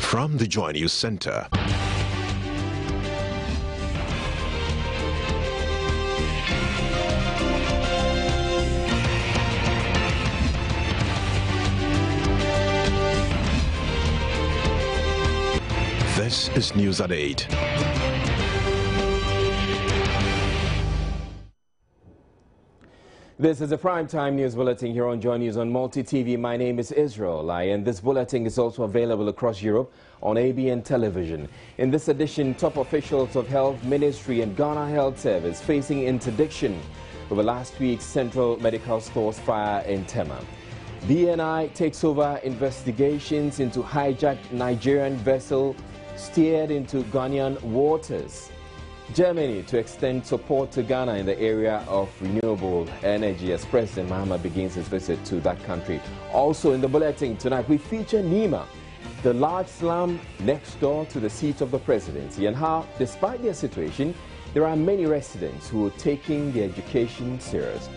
From the Joy News Center. This is News at 8. This is a primetime news bulletin here on Joy News on Multi-TV. My name is Israel Lai, and this bulletin is also available across Europe on ABN television. In this edition, top officials of Health Ministry and Ghana Health Service facing interdiction over last week's Central Medical Stores fire in Tema. BNI takes over investigations into hijacked Nigerian vessel steered into Ghanaian waters. Germany to extend support to Ghana in the area of renewable energy as President Mahama begins his visit to that country. Also in the bulletin tonight, we feature Nima, the large slum next door to the seat of the presidency, and how, despite their situation, there are many residents who are taking their education serious.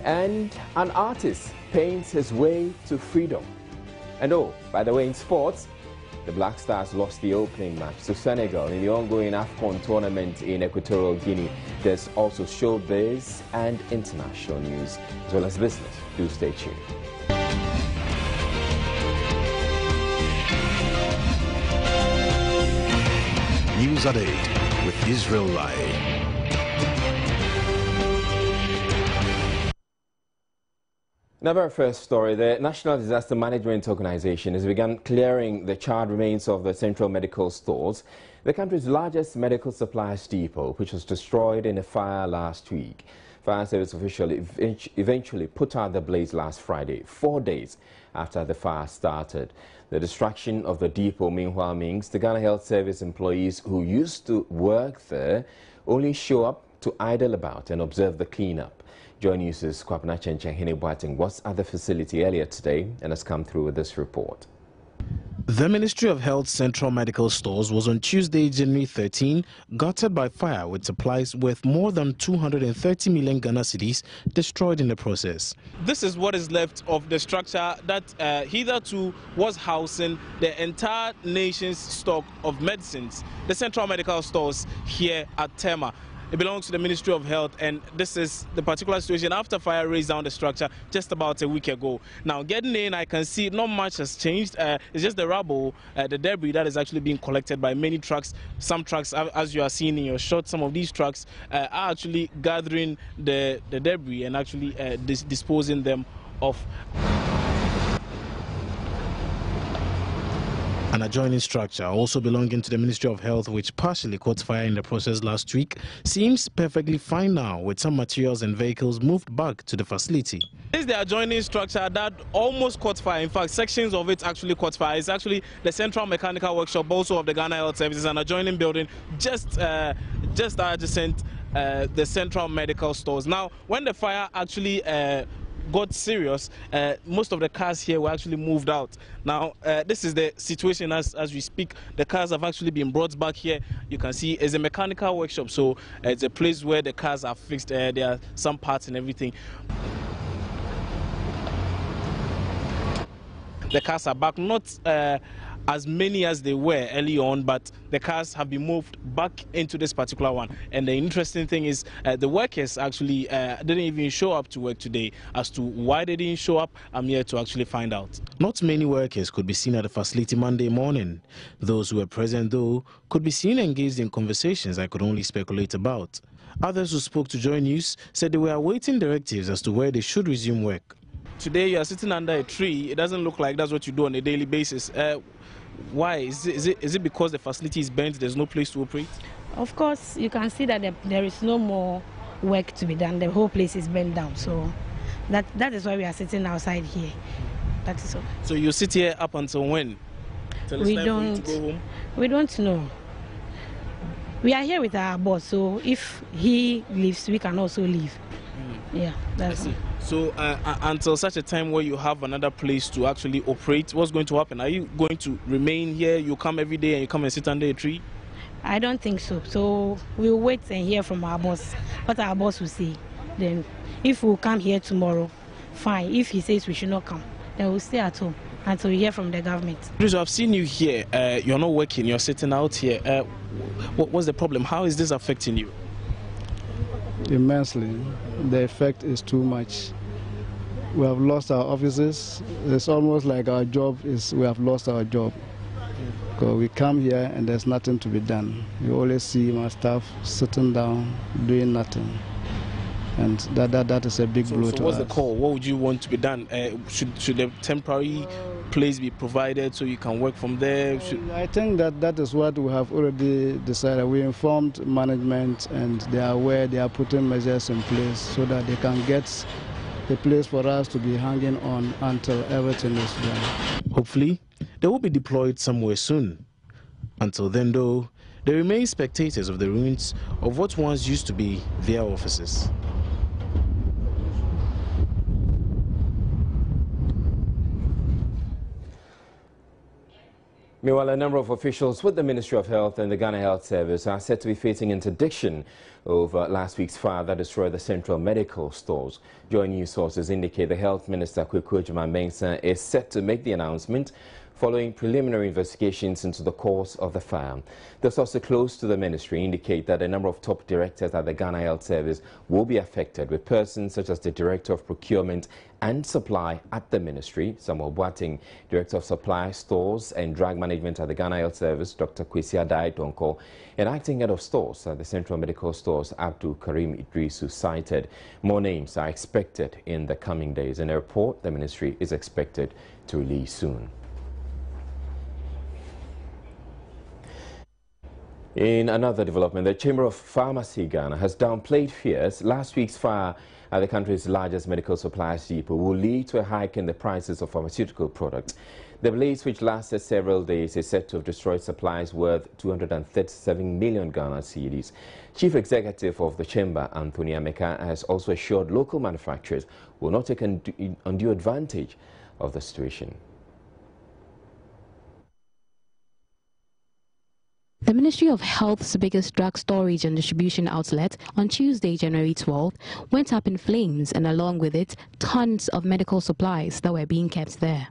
And an artist paints his way to freedom. And oh, by the way, in sports, the Black Stars lost the opening match to Senegal in the ongoing AFCON tournament in Equatorial Guinea. There's also showbiz and international news, as well as business. Do stay tuned. News at 8 with Israel Lai. In our very first story, the National Disaster Management Organization has begun clearing the charred remains of the Central Medical Stores, the country's largest medical supplies depot, which was destroyed in a fire last week. Fire service officials eventually put out the blaze last Friday, 4 days after the fire started. The destruction of the depot, meanwhile, means the Ghana Health Service employees who used to work there only show up to idle about and observe the cleanup. Joy News' Kwapna Chenchen Boateng was at the facility earlier today and has come through with this report. The Ministry of Health Central Medical Stores was on Tuesday, January 13, gutted by fire with supplies worth more than 230 million Ghana cedis destroyed in the process. This is what is left of the structure that hitherto was housing the entire nation's stock of medicines, the Central Medical Stores here at Tema. It belongs to the Ministry of Health, and this is the particular situation after fire razed down the structure just about a week ago. Now, getting in, I can see not much has changed. It's just the rubble, the debris that is actually being collected by many trucks. Some trucks, as you are seeing in your shot, some of these trucks are actually gathering the debris and actually disposing them off. An adjoining structure, also belonging to the Ministry of Health, which partially caught fire in the process last week, seems perfectly fine now, with some materials and vehicles moved back to the facility. This is the adjoining structure that almost caught fire. In fact, sections of it actually caught fire. It's actually the Central Mechanical Workshop, also of the Ghana Health Services, an adjoining building just adjacent the Central Medical Stores. Now, when the fire actually got serious, most of the cars here were actually moved out. Now, this is the situation as we speak. The cars have actually been brought back here. You can see it's a mechanical workshop, so it's a place where the cars are fixed. There are some parts and everything. The cars are back, not as many as they were early on, but the cars have been moved back into this particular one. And the interesting thing is the workers actually didn't even show up to work today. As to why they didn't show up, I'm here to actually find out. Not many workers could be seen at the facility Monday morning. Those who were present, though, could be seen engaged in conversations I could only speculate about. Others who spoke to Joy News said they were awaiting directives as to where they should resume work. Today you are sitting under a tree. It doesn't look like that's what you do on a daily basis. Why? Is it because the facility is bent, there's no place to operate? Of course, you can see that there is no more work to be done. The whole place is bent down. So that is why we are sitting outside here. That is all. So you sit here up until when? Till it's time for you to go home? We don't know. We are here with our boss, so if he leaves, we can also leave. Yeah, that's it. So until such a time where you have another place to actually operate, what's going to happen? Are you going to remain here? You come every day and you come and sit under a tree? I don't think so. So we'll wait and hear from our boss, what our boss will say. Then if we'll come here tomorrow, fine. If he says we should not come, then we'll stay at home. until we hear from the government. Rizzo, I've seen you here. You're not working, you're sitting out here. What's the problem? How is this affecting you? Immensely. The effect is too much. We have lost our offices. It's almost like our job is, we have lost our job. Because we come here and there's nothing to be done. You always see my staff sitting down, doing nothing. And that is a big blow to us. So what's the call? What would you want to be done? Should a temporary place be provided so you can work from there? I think that is what we have already decided. We informed management and they are aware, they are putting measures in place so that they can get a place for us to be hanging on until everything is done. Hopefully, they will be deployed somewhere soon. Until then, though, they remain spectators of the ruins of what once used to be their offices. Meanwhile, a number of officials with the Ministry of Health and the Ghana Health Service are said to be facing interdiction over last week's fire that destroyed the central medical stores. Joy News sources indicate the Health Minister, Kweku Adjumah-Mensah, is set to make the announcement following preliminary investigations into the cause of the fire. The sources close to the ministry indicate that a number of top directors at the Ghana Health Service will be affected, with persons such as the Director of Procurement and Supply at the ministry, Samuel Boateng, Director of Supply, Stores and Drug Management at the Ghana Health Service, Dr. Kwesi Adai-Donko, and Acting Head of Stores at the Central Medical Stores, Abdul Karim Idrisu, cited. More names are expected in the coming days. In a report, the ministry is expected to release soon. In another development, the Chamber of Pharmacy Ghana has downplayed fears last week's fire at the country's largest medical supplies depot will lead to a hike in the prices of pharmaceutical products. The blaze, which lasted several days, is said to have destroyed supplies worth 237 million Ghana cedis. Chief Executive of the Chamber, Anthony Ameka, has also assured local manufacturers will not take undue advantage of the situation. The Ministry of Health's biggest drug storage and distribution outlet on Tuesday, January 12th, went up in flames, and along with it, tons of medical supplies that were being kept there.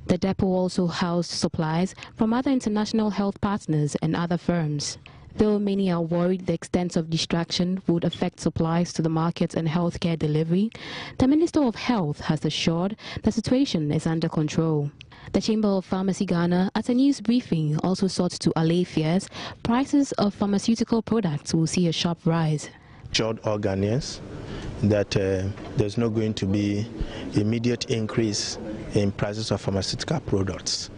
The depot also housed supplies from other international health partners and other firms. Though many are worried the extent of destruction would affect supplies to the market and healthcare delivery, the Minister of Health has assured the situation is under control. The Chamber of Pharmacy Ghana, at a news briefing, also sought to allay fears prices of pharmaceutical products will see a sharp rise. Assured all Ghanaians that there's not going to be immediate increase in prices of pharmaceutical products.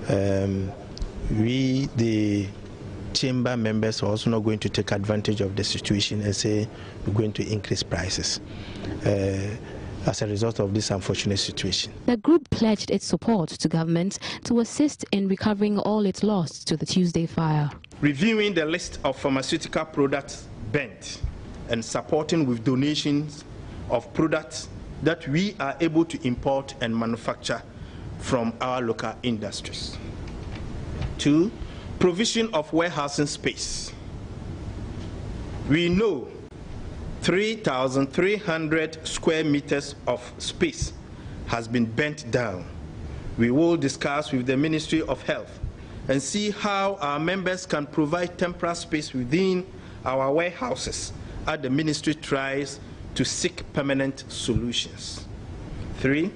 We, the chamber members, are also not going to take advantage of the situation and say we're going to increase prices as a result of this unfortunate situation. The group pledged its support to government to assist in recovering all it lost to the Tuesday fire. Reviewing the list of pharmaceutical products burnt and supporting with donations of products that we are able to import and manufacture from our local industries. 2, provision of warehousing space. We know 3,300 square meters of space has been burnt down. We will discuss with the Ministry of Health and see how our members can provide temporary space within our warehouses as the ministry tries to seek permanent solutions. 3,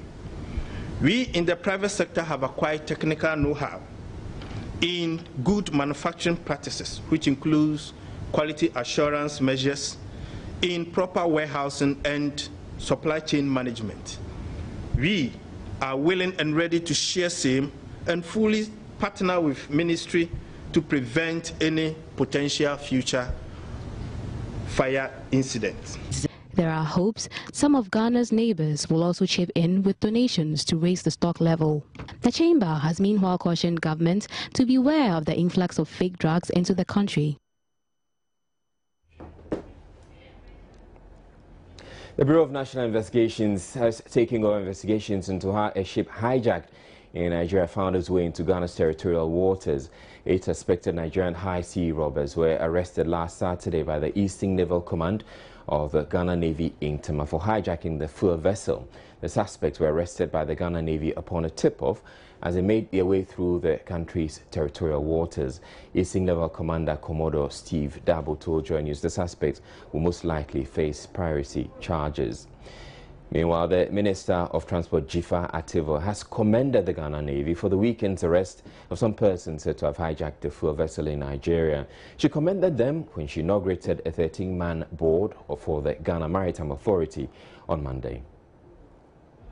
we in the private sector have acquired technical know-how in good manufacturing practices, which includes quality assurance measures in proper warehousing and supply chain management. We are willing and ready to share same and fully partner with ministry to prevent any potential future fire incidents. There are hopes some of Ghana's neighbors will also chip in with donations to raise the stock level. The chamber has meanwhile cautioned government to beware of the influx of fake drugs into the country. The Bureau of National Investigations has taken over investigations into how a ship hijacked in Nigeria found its way into Ghana's territorial waters. 8 suspected Nigerian high sea robbers were arrested last Saturday by the Eastern Naval Command of the Ghana Navy in Tema for hijacking the fuel vessel. The suspects were arrested by the Ghana Navy upon a tip-off as they made their way through the country's territorial waters. East Naval Commander Commodore Steve Dabo told Joy News the suspects will most likely face piracy charges. Meanwhile, the Minister of Transport, Jifa Ativo, has commended the Ghana Navy for the weekend's arrest of some persons said to have hijacked a fuel vessel in Nigeria. She commended them when she inaugurated a 13-man board for the Ghana Maritime Authority on Monday.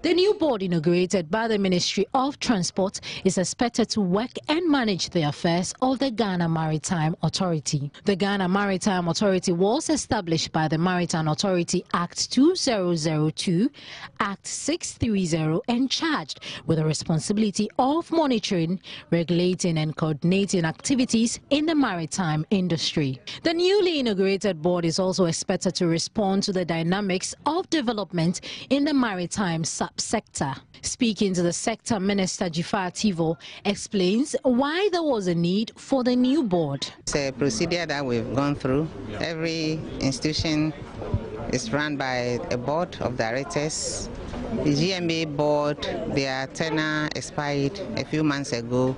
The new board, inaugurated by the Ministry of Transport, is expected to work and manage the affairs of the Ghana Maritime Authority. The Ghana Maritime Authority was established by the Maritime Authority Act 2002, Act 630, and charged with the responsibility of monitoring, regulating and coordinating activities in the maritime industry. The newly inaugurated board is also expected to respond to the dynamics of development in the maritime sector. Speaking to the sector, Minister Jifa Ativo explains why there was a need for the new board. It's a procedure that we've gone through. Every institution is run by a board of directors. The GMA board, their tenure expired a few months ago,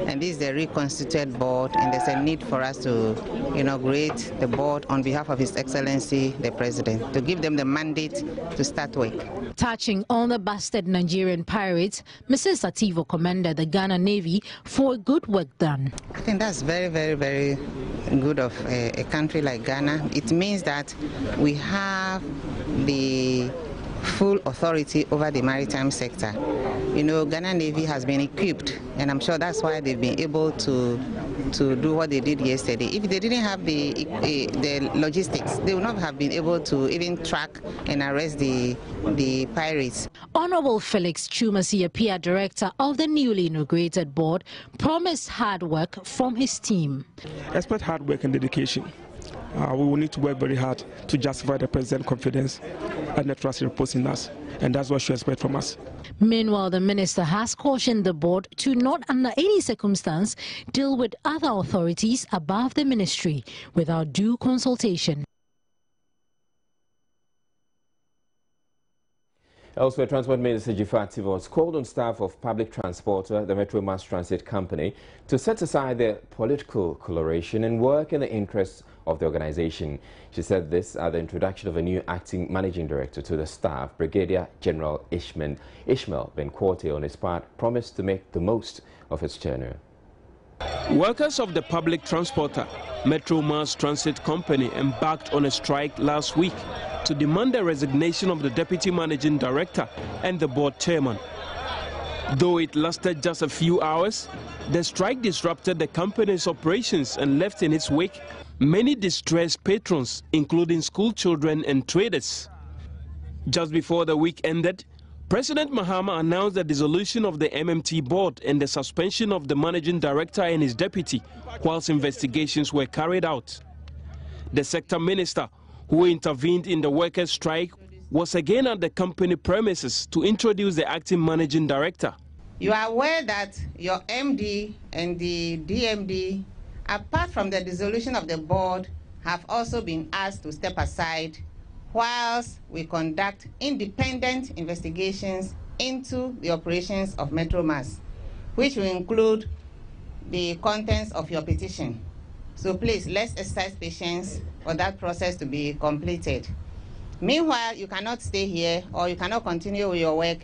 and this is the reconstituted board, and there's a need for us to inaugurate the board on behalf of His Excellency the President, to give them the mandate to start work. Touching on the busted Nigerian pirates, Mrs. Ativo commended the Ghana Navy for good work done. I think that's very, very, very good of a country like Ghana. It means that we have the full authority over the maritime sector. Ghana Navy has been equipped, and I'm sure that's why they've been able to do what they did yesterday. If they didn't have the logistics, they would not have been able to even track and arrest the pirates. Honorable Felix Chumasi, a director of the newly inaugurated board, promised hard work from his team. Expect hard work and dedication. We will need to work very hard to justify the President's confidence and the trust he reposed in us, and that's what you expect from us. Meanwhile, the minister has cautioned the board to not under any circumstance deal with other authorities above the ministry without due consultation. Elsewhere, Transport Minister Jifa Ativo has called on staff of public transporter, the Metro Mass Transit Company, to set aside their political coloration and work in the interests of the organization. She said this at the introduction of a new acting managing director to the staff. Brigadier General Ishmael Benkwate, on his part, promised to make the most of his tenure. Workers of the public transporter, Metro Mass Transit Company, embarked on a strike last week to demand the resignation of the deputy managing director and the board chairman. Though it lasted just a few hours, the strike disrupted the company's operations and left in its wake many distressed patrons, including school children and traders. Just before the week ended, President Mahama announced the dissolution of the MMT board and the suspension of the managing director and his deputy, whilst investigations were carried out. The sector minister, who intervened in the workers' strike, was again at the company premises to introduce the acting managing director. You are aware that your MD and the DMD, apart from the dissolution of the board, have also been asked to step aside whilst we conduct independent investigations into the operations of Metro Mass, which will include the contents of your petition. So please, let's exercise patience for that process to be completed. Meanwhile, you cannot stay here, or you cannot continue with your work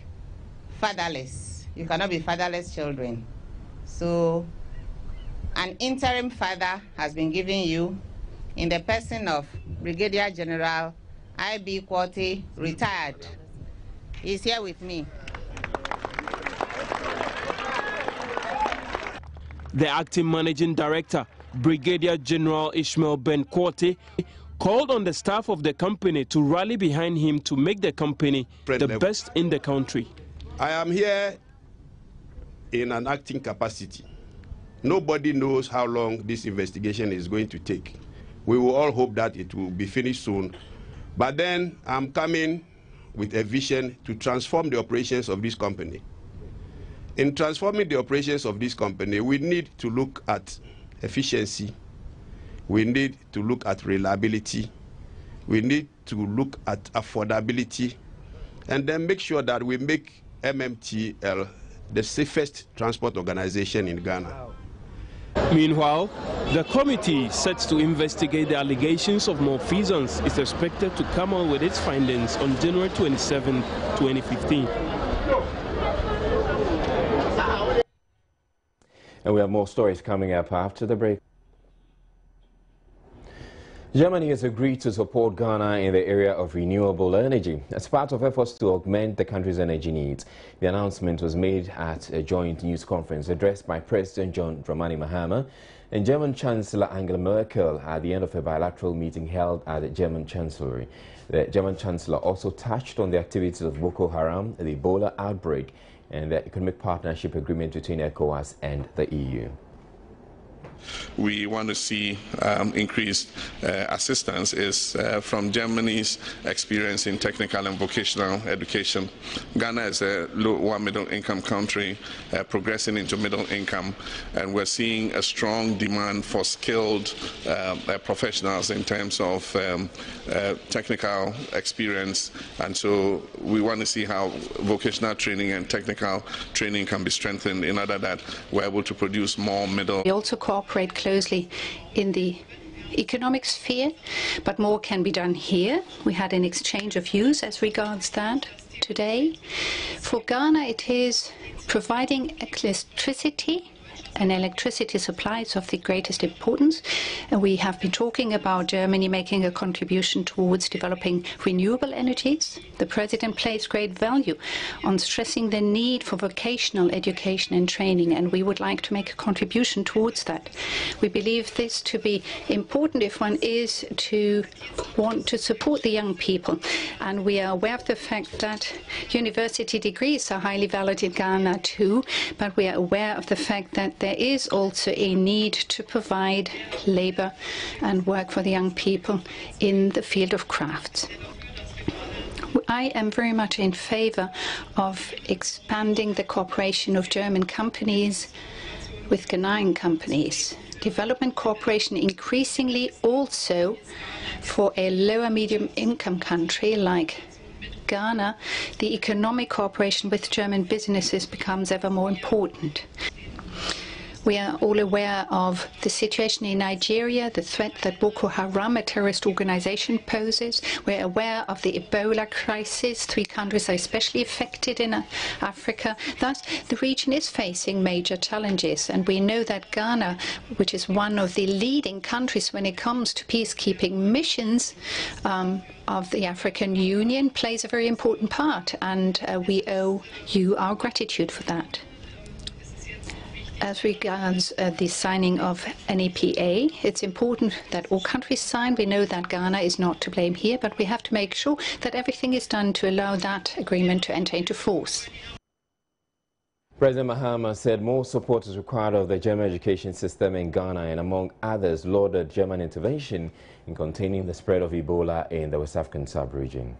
fatherless. You cannot be fatherless children. So an interim father has been given you in the person of Brigadier General I.B. Kwate, retired. He's here with me. The acting managing director, Brigadier General Ishmael Benkwate, called on the staff of the company to rally behind him to make the company the best in the country. I am here in an acting capacity. Nobody knows how long this investigation is going to take. We will all hope that it will be finished soon. But then I'm coming with a vision to transform the operations of this company. In transforming the operations of this company, we need to look at efficiency. We need to look at reliability. We need to look at affordability, and then make sure that we make MMTL the safest transport organization in Ghana. Meanwhile, the committee set to investigate the allegations of malfeasance is expected to come out with its findings on January 27, 2015. And we have more stories coming up after the break. Germany has agreed to support Ghana in the area of renewable energy as part of efforts to augment the country's energy needs. The announcement was made at a joint news conference addressed by President John Dramani Mahama and German Chancellor Angela Merkel at the end of a bilateral meeting held at the German Chancellery. The German Chancellor also touched on the activities of Boko Haram, the Ebola outbreak, and the economic partnership agreement between ECOWAS and the EU. We want to see increased assistance is from Germany's experience in technical and vocational education. Ghana is a low middle income country progressing into middle income, and we're seeing a strong demand for skilled professionals in terms of technical experience, and so we want to see how vocational training and technical training can be strengthened in order that we're able to produce more middle. We also cooperate closely in the economic sphere, but more can be done here. We had an exchange of views as regards that today. For Ghana, it is providing electricity and electricity supply is of the greatest importance. And we have been talking about Germany making a contribution towards developing renewable energies. The President placed great value on stressing the need for vocational education and training, and we would like to make a contribution towards that. We believe this to be important if one is to want to support the young people. And we are aware of the fact that university degrees are highly valued in Ghana too, but we are aware of the fact that there is also a need to provide labor and work for the young people in the field of crafts. I am very much in favor of expanding the cooperation of German companies with Ghanaian companies. Development cooperation increasingly also for a lower medium income country like Ghana, the economic cooperation with German businesses becomes ever more important. We are all aware of the situation in Nigeria, the threat that Boko Haram, a terrorist organization, poses. We're aware of the Ebola crisis. 3 countries are especially affected in Africa. Thus, the region is facing major challenges. And we know that Ghana, which is one of the leading countries when it comes to peacekeeping missions of the African Union, plays a very important part. And we owe you our gratitude for that. As regards the signing of NEPA, it's important that all countries sign. We know that Ghana is not to blame here, but we have to make sure that everything is done to allow that agreement to enter into force. President Mahama said more support is required of the German education system in Ghana and, among others, lauded German intervention in containing the spread of Ebola in the West African sub-region.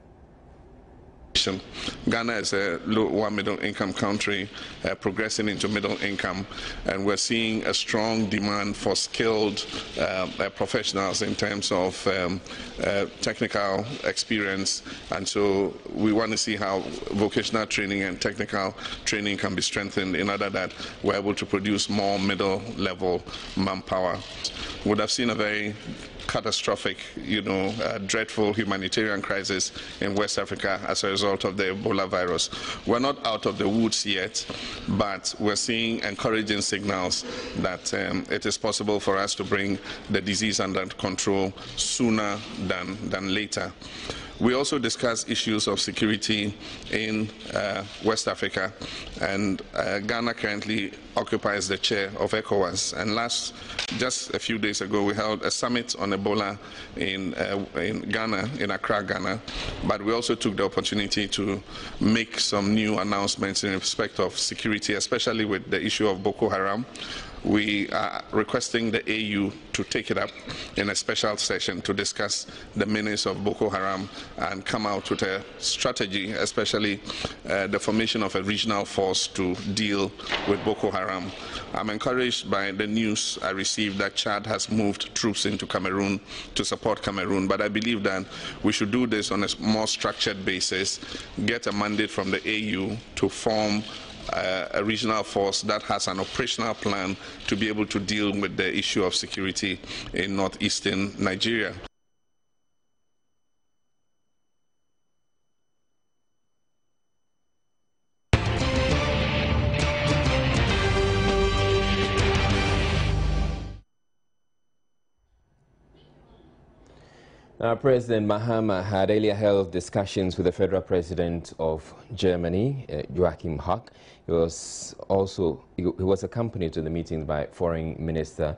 Ghana is a low middle income country progressing into middle income, and we're seeing a strong demand for skilled professionals in terms of technical experience, and so we want to see how vocational training and technical training can be strengthened in order that we're able to produce more middle level manpower. We would have seen a very catastrophic, dreadful humanitarian crisis in West Africa as a result of the Ebola virus. We're not out of the woods yet, but we're seeing encouraging signals that it is possible for us to bring the disease under control sooner than later. We also discussed issues of security in West Africa, and Ghana currently occupies the chair of ECOWAS. And just a few days ago, we held a summit on Ebola in Ghana, in Accra, Ghana. But we also took the opportunity to make some new announcements in respect of security, especially with the issue of Boko Haram. We are requesting the AU to take it up in a special session to discuss the menace of Boko Haram and come out with a strategy, especially the formation of a regional force to deal with Boko Haram. I'm encouraged by the news I received that Chad has moved troops into Cameroon to support Cameroon, but I believe that we should do this on a more structured basis, get a mandate from the AU to form a regional force that has an operational plan to be able to deal with the issue of security in northeastern Nigeria. President Mahama had earlier held discussions with the federal president of Germany, Joachim Hack. He was accompanied to the meetings by Foreign Minister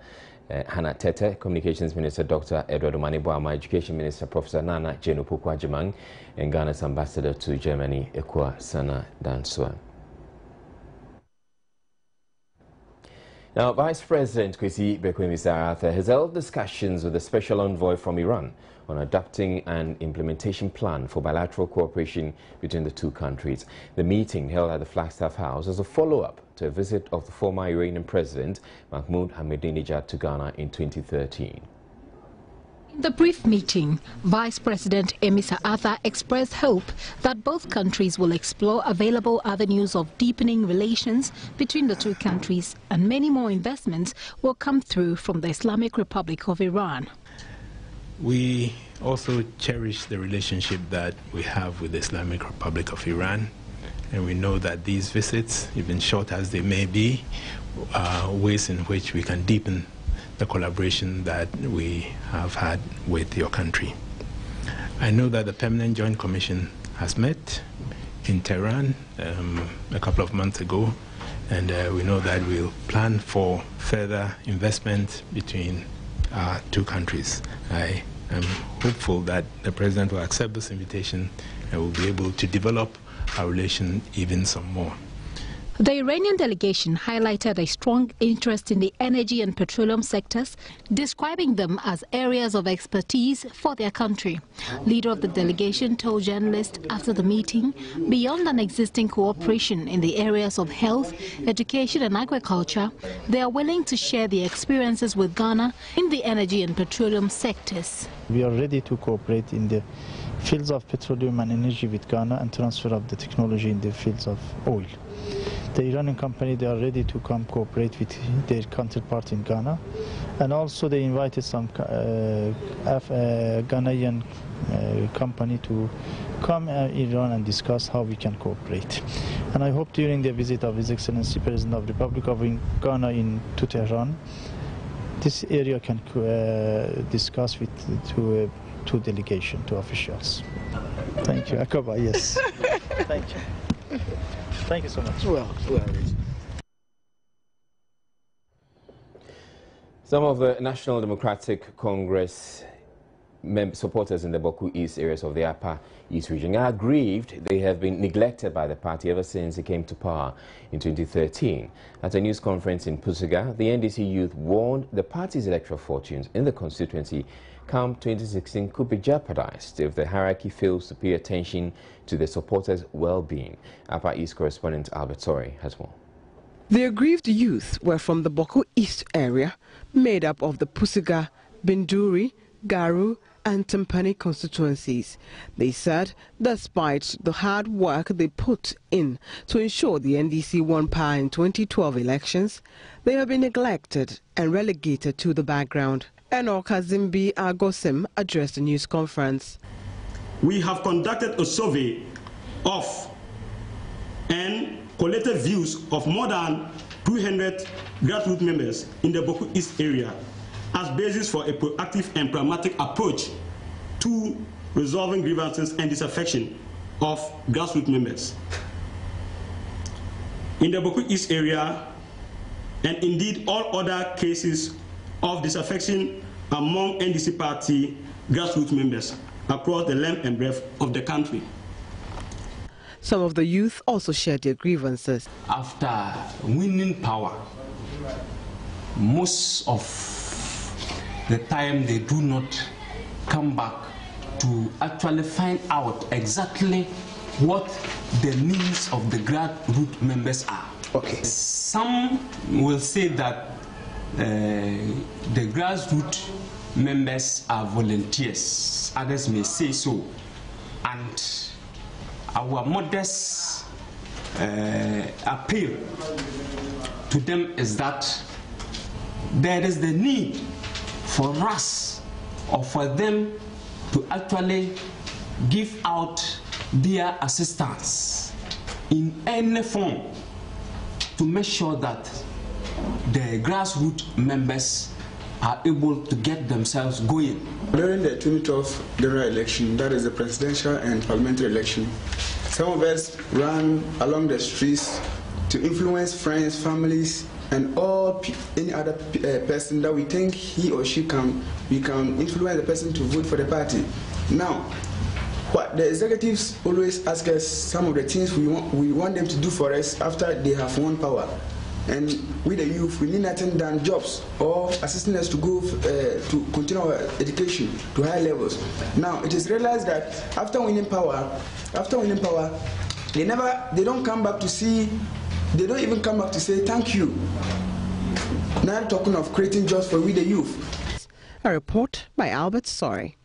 Hannah Tete, Communications Minister Dr. Edward Omaniboama, Education Minister Professor Nana Jenu-Poku-Agyeman, and Ghana's Ambassador to Germany, Ekwa Sana Dansua. Now, Vice President Kwesi Bekwemi-Sarah has held discussions with the Special Envoy from Iran on adopting an implementation plan for bilateral cooperation between the two countries. The meeting, held at the Flagstaff House, is a follow-up to a visit of the former Iranian President Mahmoud Ahmadinejad to Ghana in 2013. In the brief meeting, Vice President Emisa Arthur expressed hope that both countries will explore available avenues of deepening relations between the two countries, and many more investments will come through from the Islamic Republic of Iran. We also cherish the relationship that we have with the Islamic Republic of Iran, and we know that these visits, even short as they may be, are ways in which we can deepen the collaboration that we have had with your country. I know that the Permanent Joint Commission has met in Tehran a couple of months ago, and we know that we'll plan for further investment between our two countries. I am hopeful that the President will accept this invitation and will be able to develop our relation even some more. The Iranian delegation highlighted a strong interest in the energy and petroleum sectors, describing them as areas of expertise for their country. Leader of the delegation told journalists after the meeting, beyond an existing cooperation in the areas of health, education and agriculture, they are willing to share their experiences with Ghana in the energy and petroleum sectors. We are ready to cooperate in the fields of petroleum and energy with Ghana and transfer of the technology in the fields of oil. The Iranian company, they are ready to come cooperate with their counterpart in Ghana, and also they invited some Ghanaian company to come Iran and discuss how we can cooperate. And I hope during the visit of His Excellency President of the Republic of Ghana to Tehran, this area can discuss with two delegation, two officials. Thank you. Akaba, yes. Thank you. Thank you so much. Some of the National Democratic Congress supporters in the Boku East areas of the Upper East region are aggrieved they have been neglected by the party ever since it came to power in 2013. At a news conference in Pusuga, the NDC youth warned the party's electoral fortunes in the constituency come 2016 could be jeopardized if the hierarchy fails to pay attention to the supporters' well-being. Upper East correspondent Albert Sori has more. The aggrieved youth were from the Boku East area, made up of the Pusuga, Binduri, Garu and Timpani constituencies. They said despite the hard work they put in to ensure the NDC won power in 2012 elections, they have been neglected and relegated to the background. Enoka Zimbi Agosim addressed the news conference. We have conducted a survey of and collected views of more than 200 grassroots members in the Boku East area as basis for a proactive and pragmatic approach to resolving grievances and disaffection of grassroots members. In the Boku East area, and indeed all other cases of disaffection among NDC party grassroots members across the length and breadth of the country. Some of the youth also shared their grievances. After winning power, most of the time they do not come back to actually find out exactly what the needs of the grassroots members are. Okay. Some will say that the grassroots members are volunteers. Others may say so. And our modest appeal to them is that there is the need for us or for them to actually give out their assistance in any form to make sure that the grassroots members are able to get themselves going. During the 2012 general election, that is the presidential and parliamentary election, some of us ran along the streets to influence friends, families, and any other person that we think he or she we can influence the person to vote for the party. Now, what the executives always ask us some of the things we want them to do for us after they have won power. And with the youth, we need nothing than jobs or assisting us to go to continue our education to higher levels. Now, it is realized that after winning power, they don't come back to see. They don't even come back to say thank you. Now talking of creating jobs for we the youth. A report by Albert Sorry.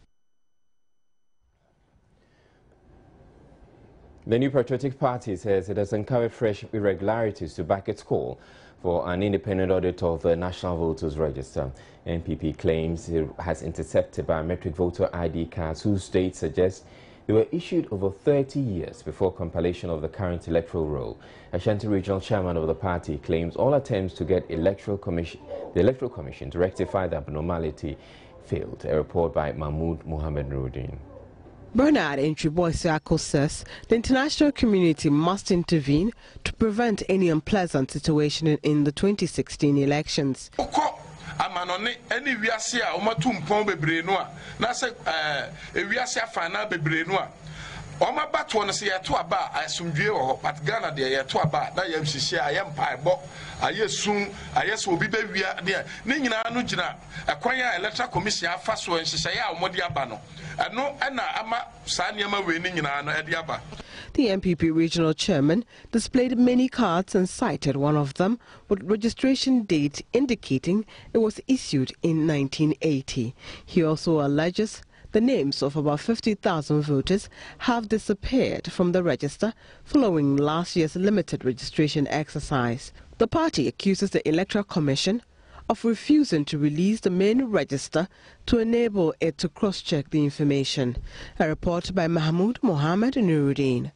The New Patriotic Party says it has uncovered fresh irregularities to back its call for an independent audit of the National Voters Register. NPP claims it has intercepted biometric voter ID cards whose dates suggest they were issued over 30 years before compilation of the current electoral roll. Ashanti Regional Chairman of the party claims all attempts to get the Electoral Commission to rectify the abnormality failed. A report by Mahmoud Mohamed Nuruddin. Bernard Osei says the international community must intervene to prevent any unpleasant situation in the 2016 elections. Amanone any wiase a omatumpo bebre no a na se wiase afana bebre no a oma bato no se yeto aba asumdwe wo but Ghana de yeto aba na yamhihie ayempa ebo ayesun ayese obi be wia de ne nyina no gina ekwan a electoral commission afa so nhihie a omode aba no eno na ama sa niam we ni nyina no e de aba. The MPP regional chairman displayed many cards and cited one of them with registration date indicating it was issued in 1980. He also alleges the names of about 50,000 voters have disappeared from the register following last year's limited registration exercise. The party accuses the Electoral Commission of refusing to release the main register to enable it to cross-check the information. A report by Mahmoud Mohamed Nuruddin.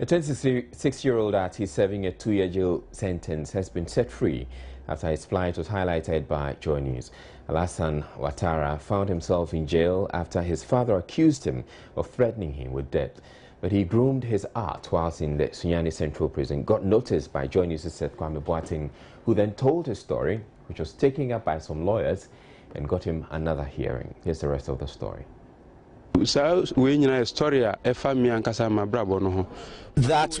A 26-year-old artist serving a 2-year jail sentence has been set free after his plight was highlighted by Joy News. Alhassan Ouattara found himself in jail after his father accused him of threatening him with death. But he groomed his art whilst in the Sunyani Central Prison, got noticed by Joy News' Seth Kwame Boateng, who then told his story, which was taken up by some lawyers, and got him another hearing. Here's the rest of the story. That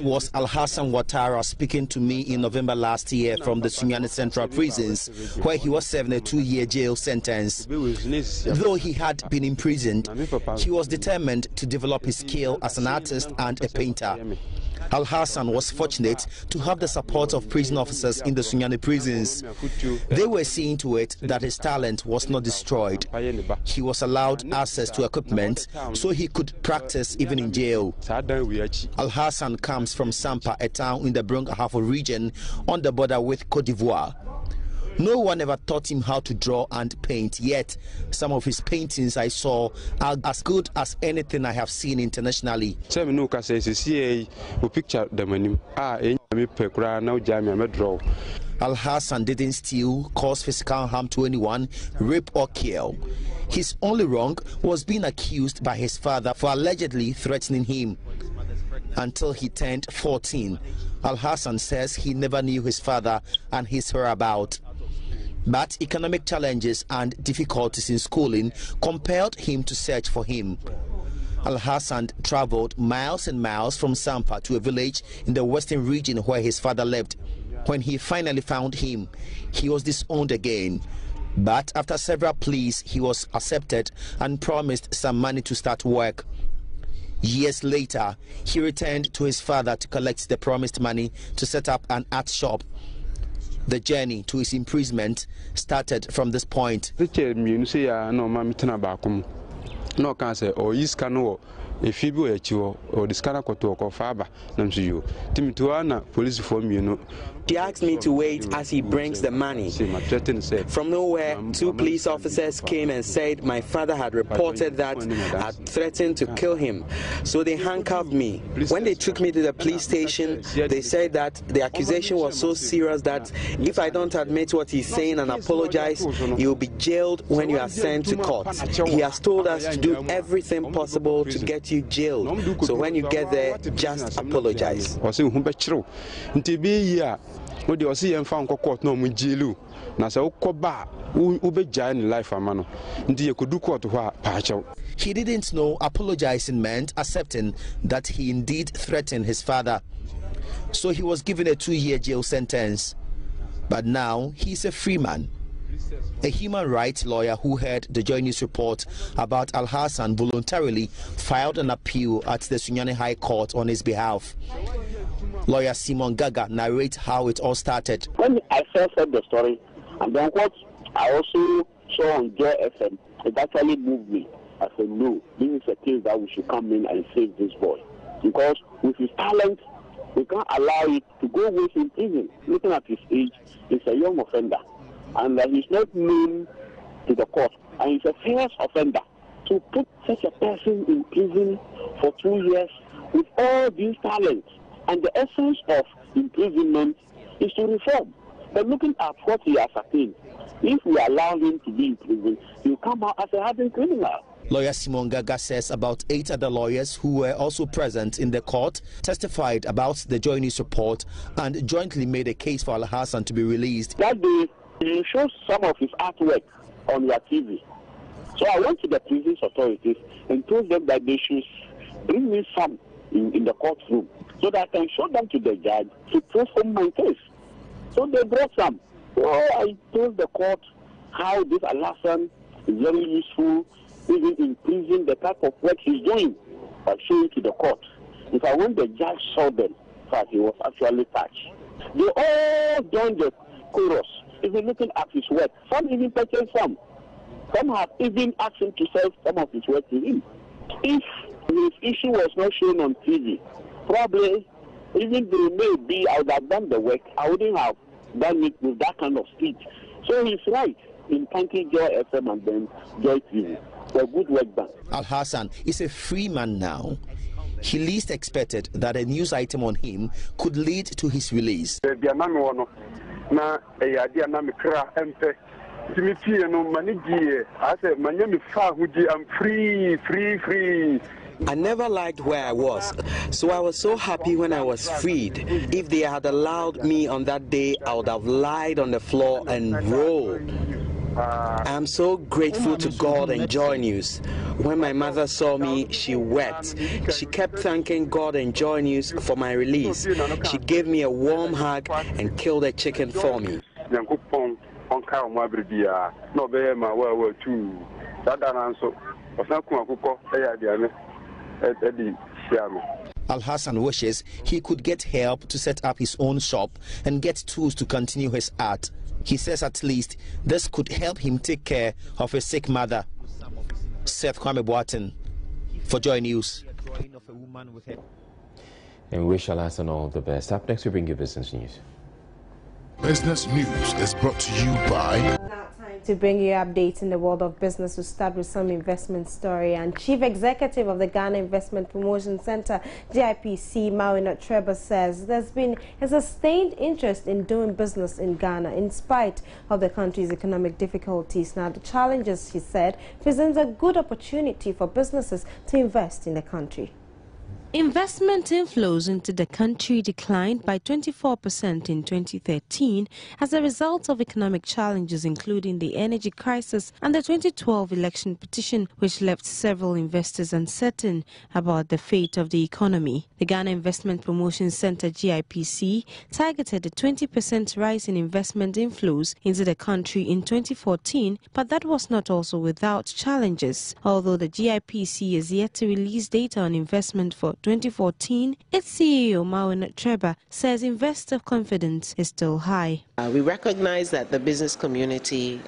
was Alhassan Ouattara speaking to me in November last year from the Sunyani Central Prisons, where he was serving a 2-year jail sentence. Though he had been imprisoned, he was determined to develop his skill as an artist and a painter. Alhassan was fortunate to have the support of prison officers in the Sunyani prisons. They were seeing to it that his talent was not destroyed. He was allowed access to equipment so he could practice even in jail. Alhassan comes from Sampa, a town in the Brong-Ahafo region on the border with Cote d'Ivoire. No one ever taught him how to draw and paint, yet some of his paintings I saw are as good as anything I have seen internationally. Alhassan didn't steal, cause physical harm to anyone, rape or kill. His only wrong was being accused by his father for allegedly threatening him. Until he turned 14, Alhassan says he never knew his father and his whereabouts. But economic challenges and difficulties in schooling compelled him to search for him. Alhassan traveled miles and miles from Sampa to a village in the western region where his father lived. When he finally found him, he was disowned again. But after several pleas, he was accepted and promised some money to start work. Years later, he returned to his father to collect the promised money to set up an art shop. The journey to his imprisonment started from this point. If you go or the scanner or Faba, Namsu, Timituana, police for me. He asked me to wait as he brings the money. From nowhere, 2 police officers came and said my father had reported that I had threatened to kill him. So they handcuffed me. When they took me to the police station, they said that the accusation was so serious that if I don't admit what he's saying and apologize, he will be jailed when you are sent to court. He has told us to do everything possible to get you jailed. So when you get there, just apologize. What do you see and found court no mujilu? Nasa ukoba ube giant life amano. Ndi you could do court to pacho. He didn't know apologizing meant accepting that he indeed threatened his father. So he was given a 2-year jail sentence. But now he's a free man. A human rights lawyer who heard the Joy News report about Al-Hassan voluntarily filed an appeal at the Sunyani High Court on his behalf. Lawyer Simon Gaga narrates how it all started. When I first heard the story, and then what I also saw on Joy FM, it actually moved me. I said, no, this is a case that we should come in and save this boy. Because with his talent, we can't allow it to go waste in prison. Looking at his age, he's a young offender. And he's not known to the court. And he's a first offender. To put such a person in prison for 2 years with all these talents, and the essence of imprisonment is to reform. But looking at what he has attained, if we allow him to be in prison, he will come out as a hardened criminal. Lawyer Simon Gaga says about 8 other lawyers who were also present in the court testified about the Joy News report and jointly made a case for Al-Hassan to be released. That day, he showed some of his artwork on your TV. So I went to the prison authorities and told them that they should bring me some in the courtroom so that I can show them to the judge to prove from my case. So they brought some. So I told the court how this Al-Hassan is very useful, even in prison, the type of work he's doing. I showed it to the court. In fact, when the judge saw them, in fact, he was actually touched. They all joined the chorus, even looking at his work. Some even purchased some. Some have even asked him to sell some of his work to him. If his issue was not shown on TV, probably, even though it may be I would have done the work, I wouldn't have done it with that kind of speed. So he's right in thanking Joy FM and then Joy TV for good work done. Al-Hassan is a free man now. He least expected that a news item on him could lead to his release. I'm free. I never liked where I was, so I was so happy when I was freed. If they had allowed me on that day, I would have lied on the floor and rolled. I am so grateful to God and Joy News. When my mother saw me, she wept. She kept thanking God and Joy News for my release. She gave me a warm hug and killed a chicken for me. Al-Hassan wishes he could get help to set up his own shop and get tools to continue his art. He says at least this could help him take care of his sick mother. Seth Kwame Boateng for Joy News. And we wish Al-Hassan all the best. Up next, we bring you business news. Business News is brought to you by... To bring you updates in the world of business, we'll start with some investment story. And Chief Executive of the Ghana Investment Promotion Center, GIPC, Mawina Trevor, says there's been a sustained interest in doing business in Ghana in spite of the country's economic difficulties. Now, the challenges, he said, presents a good opportunity for businesses to invest in the country. Investment inflows into the country declined by 24% in 2013 as a result of economic challenges, including the energy crisis and the 2012 election petition, which left several investors uncertain about the fate of the economy. The Ghana Investment Promotion Center, GIPC, targeted a 20% rise in investment inflows into the country in 2014, but that was not also without challenges. Although the GIPC is yet to release data on investment for 2014, its CEO, Mawin Treba, says investor confidence is still high. We recognize that the business community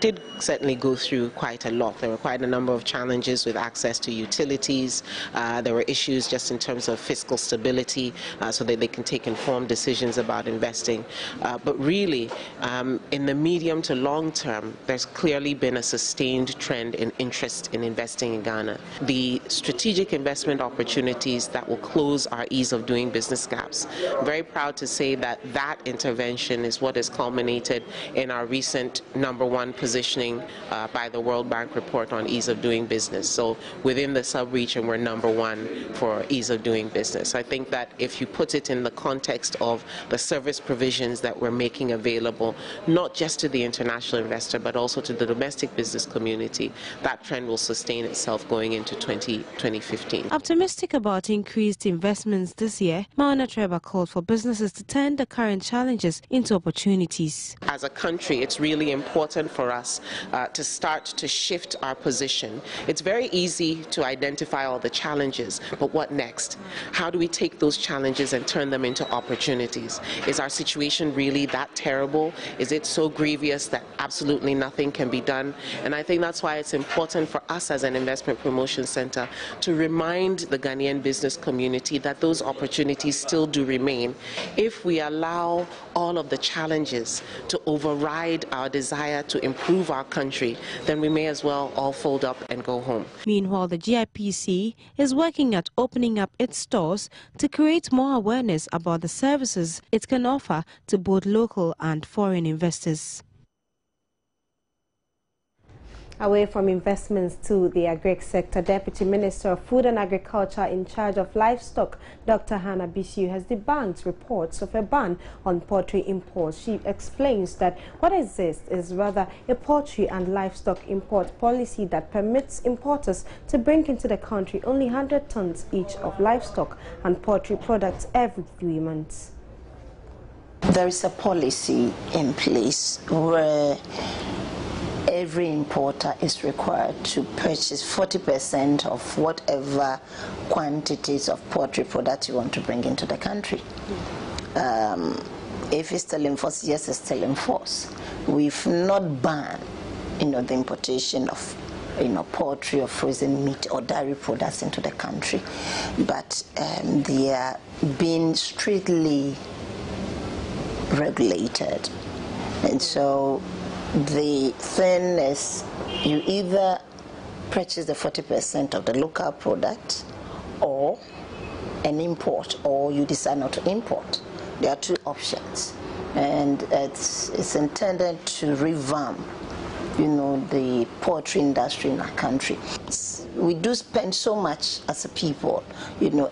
did certainly go through quite a lot. There were quite a number of challenges with access to utilities. There were issues just in terms of fiscal stability so that they can take informed decisions about investing. But really, in the medium to long term, there's clearly been a sustained trend in interest in investing in Ghana. The strategic investment opportunities that will close our ease of doing business gaps. I'm very proud to say that that intervention is what has culminated in our recent #1 positioning by the World Bank report on ease of doing business. So within the sub-region, we're #1 for ease of doing business. I think that if you put it in the context of the service provisions that we're making available, not just to the international investor, but also to the domestic business community, that trend will sustain itself going into 2015. Optimistic about increased investments this year, Mawin Treba called for businesses to turn the current challenges into opportunities. As a country, it's really important for us to start to shift our position. It's very easy to identify all the challenges, but what next? How do we take those challenges and turn them into opportunities? Is our situation really that terrible? Is it so grievous that absolutely nothing can be done? And I think that's why it's important for us as an investment promotion center to remind the Ghanaian business community that those opportunities still do remain if we allow all of the challenges to override our desire to improve our country. Then we may as well all fold up and go home. Meanwhile, the GIPC is working at opening up its stores to create more awareness about the services it can offer to both local and foreign investors. Away from investments to the agri sector, Deputy Minister of Food and Agriculture in charge of livestock, Dr. Hannah Bisu, has debunked reports of a ban on poultry imports. She explains that what exists is rather a poultry and livestock import policy that permits importers to bring into the country only 100 tons each of livestock and poultry products every 3 months. There is a policy in place where every importer is required to purchase 40% of whatever quantities of poultry products you want to bring into the country. If it's still in force, yes, it's still in force. We've not banned, the importation of, poultry or frozen meat or dairy products into the country, but they are being strictly regulated, and so the thing is, you either purchase the 40% of the local product or an import, or you decide not to import. There are 2 options, and it's intended to revamp, the poultry industry in our country. We do spend so much as a people,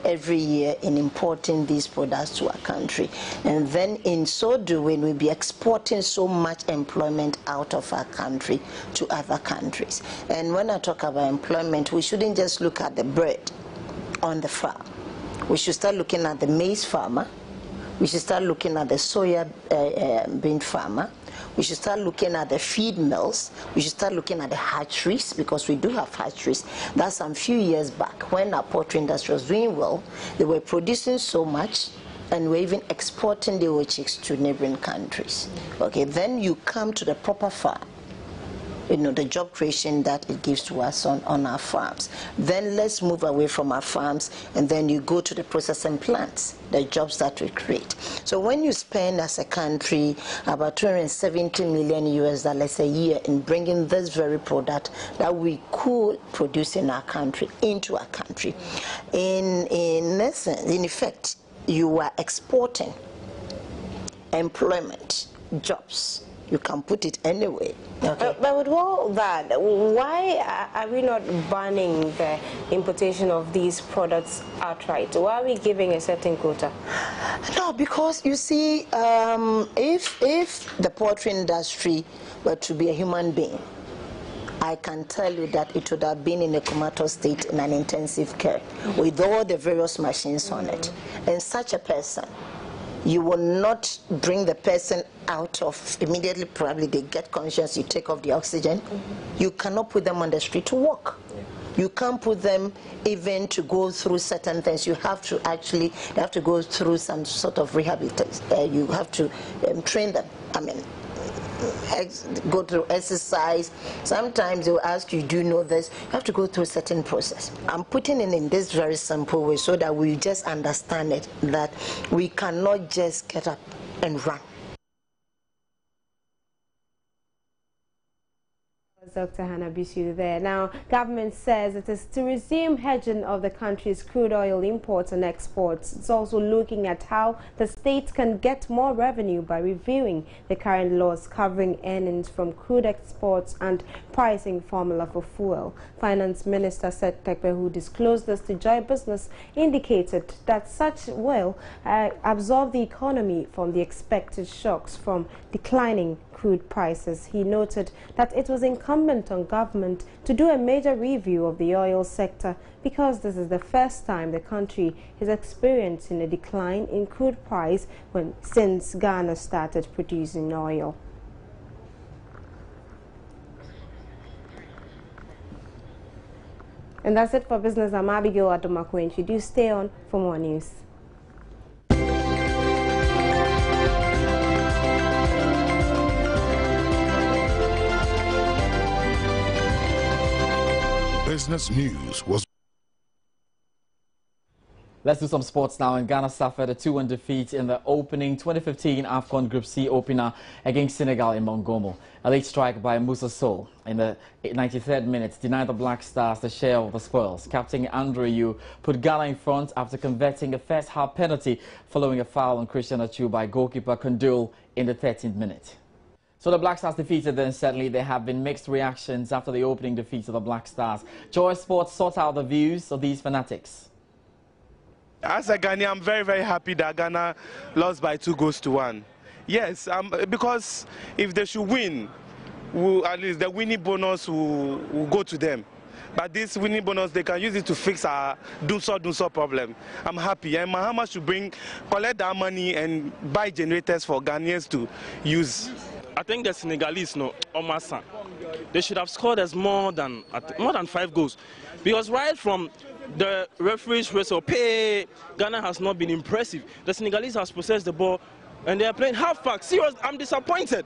every year in importing these products to our country. And then in so doing, we'll be exporting so much employment out of our country to other countries. And when I talk about employment, we shouldn't just look at the bread on the farm. We should start looking at the maize farmer. We should start looking at the soya bean farmer. We should start looking at the feed mills. We should start looking at the hatcheries, because we do have hatcheries. That's some few years back when our poultry industry was doing well. They were producing so much, and we're even exporting the chicks to neighboring countries. Okay, then you come to the proper farm. The job creation that it gives to us on our farms. Then let's move away from our farms, and then you go to the processing plants, the jobs that we create. So when you spend as a country about $270 million a year in bringing this very product that we could produce in our country into our country, in essence, in effect, you are exporting employment, jobs. You can put it anyway. Okay. But with all that, why are we not banning the importation of these products outright? Why are we giving a certain quota? No, because you see, if the poultry industry were to be a human being, I can tell you that it would have been in a comatose state in an intensive care with all the various machines on it. And such a person, you will not bring the person out of immediately. Probably they get conscious, you take off the oxygen. You cannot put them on the street to walk. You can't put them even to go through certain things. You have to they have to go through some sort of rehabilitation. You have to train them. I mean, go through exercise. Sometimes they will ask you, do you know this? You have to go through a certain process. I'm putting it in this very simple way so that we just understand it, that we cannot just get up and run. Dr. Hannah Bisu there. Now, government says it is to resume hedging of the country's crude oil imports and exports. It's also looking at how the state can get more revenue by reviewing the current laws covering earnings from crude exports and pricing formula for fuel. Finance Minister Seth Terkper, who disclosed this to Joy Business, indicated that such will absorb the economy from the expected shocks from declining crude prices. He noted that it was incumbent on government to do a major review of the oil sector because this is the first time the country is experiencing a decline in crude price since Ghana started producing oil. And that's it for business. I'm Abigail Adomakwenchi. Do stay on for more news. Business News was. Let's do some sports now. And Ghana suffered a 2-1 defeat in the opening 2015 AFCON Group C opener against Senegal in Mongomo. A late strike by Musa Sow in the 93rd minute denied the Black Stars the share of the spoils. Captain Andrew Yu put Ghana in front after converting a first-half penalty following a foul on Christian Achu by goalkeeper Kondul in the 13th minute. So the Black Stars defeated, then certainly there have been mixed reactions after the opening defeat of the Black Stars. Joy Sports sought out the views of these fanatics. As a Ghanaian, I'm very, very happy that Ghana lost by 2-1. Yes, because if they should win, at least the winning bonus will go to them. But this winning bonus, they can use it to fix our do-so problem. I'm happy. And Mahama should collect that money and buy generators for Ghanaians to use. I think the Senegalese, Omasa, they should have scored us more than 5 goals. Because right from the referee's whistle, Ghana has not been impressive. The Senegalese has possessed the ball and they are playing half-back. Serious, I'm disappointed.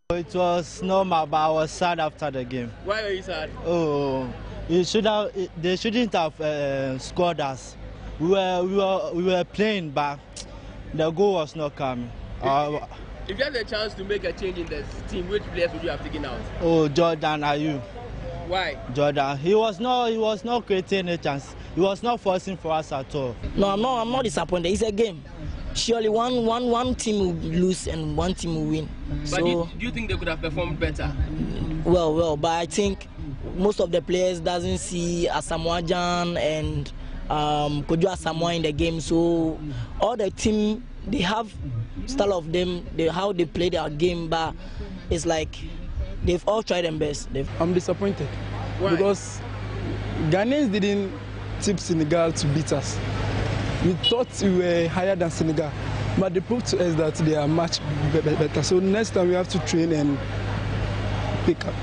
It was normal, but I was sad after the game. Why were you sad? Oh, they shouldn't have scored us. We were playing, but the goal was not coming. If you had a chance to make a change in the team, which players would you have taken out? Oh, Jordan Ayew. Why? Jordan. He was not creating a chance. He was not forcing for us at all. No, I'm not disappointed. It's a game. Surely one team will lose and one team will win. But do you think they could have performed better? Well, but I think most of the players doesn't see Asamoah Gyan and Kojo Asamoah in the game. So all the team, they have style of them, how they play their game, but it's like they've all tried their best. I'm disappointed. Why? Because Ghanaians didn't tip Senegal to beat us. We thought we were higher than Senegal, but they proved to us that they are much better. So next time we have to train and pick up.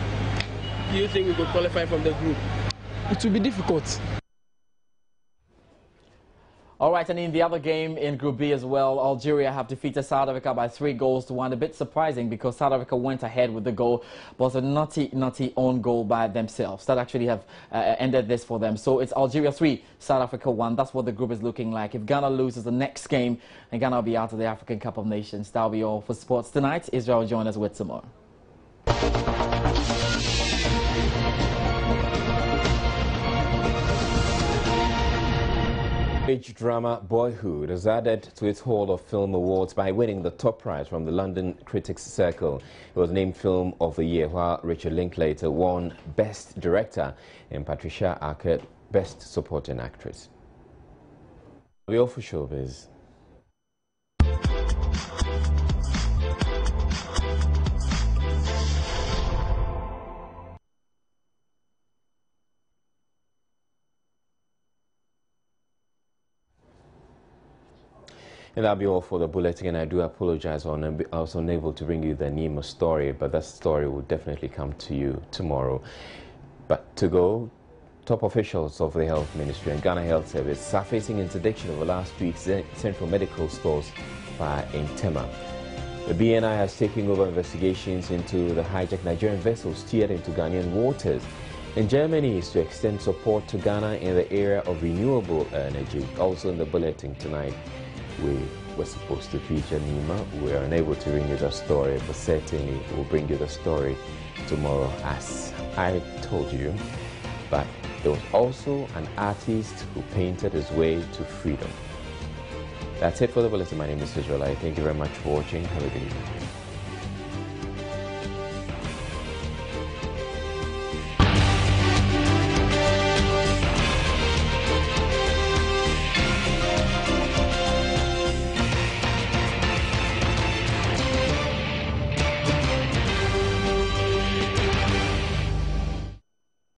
Do you think we could qualify from the group? It will be difficult. All right, and in the other game in Group B as well, Algeria have defeated South Africa by 3-1. A bit surprising because South Africa went ahead with the goal, but a naughty own goal by themselves. That actually have ended this for them. So it's Algeria 3, South Africa 1. That's what the group is looking like. If Ghana loses the next game, then Ghana will be out of the African Cup of Nations. That'll be all for sports tonight. Israel will join us with some more. Stage drama Boyhood has added to its haul of film awards by winning the top prize from the London Critics Circle. It was named Film of the Year, while Richard Linklater won Best Director and Patricia Arquette Best Supporting Actress. We all for showbiz. And that'll be all for the bulletin, and I do apologize I was unable to bring you the Nemo story, but that story will definitely come to you tomorrow. But to go, top officials of the Health Ministry and Ghana Health Service are facing interdiction over last week's central medical stores by Intema. The BNI has taken over investigations into the hijacked Nigerian vessels steered into Ghanaian waters. And Germany is to extend support to Ghana in the area of renewable energy. Also in the bulletin tonight, we were supposed to feature Nima. We were unable to bring you the story, but certainly we'll bring you the story tomorrow, as I told you. But there was also an artist who painted his way to freedom. That's it for the bulletin. My name is Israel. Thank you very much for watching. Have a good evening.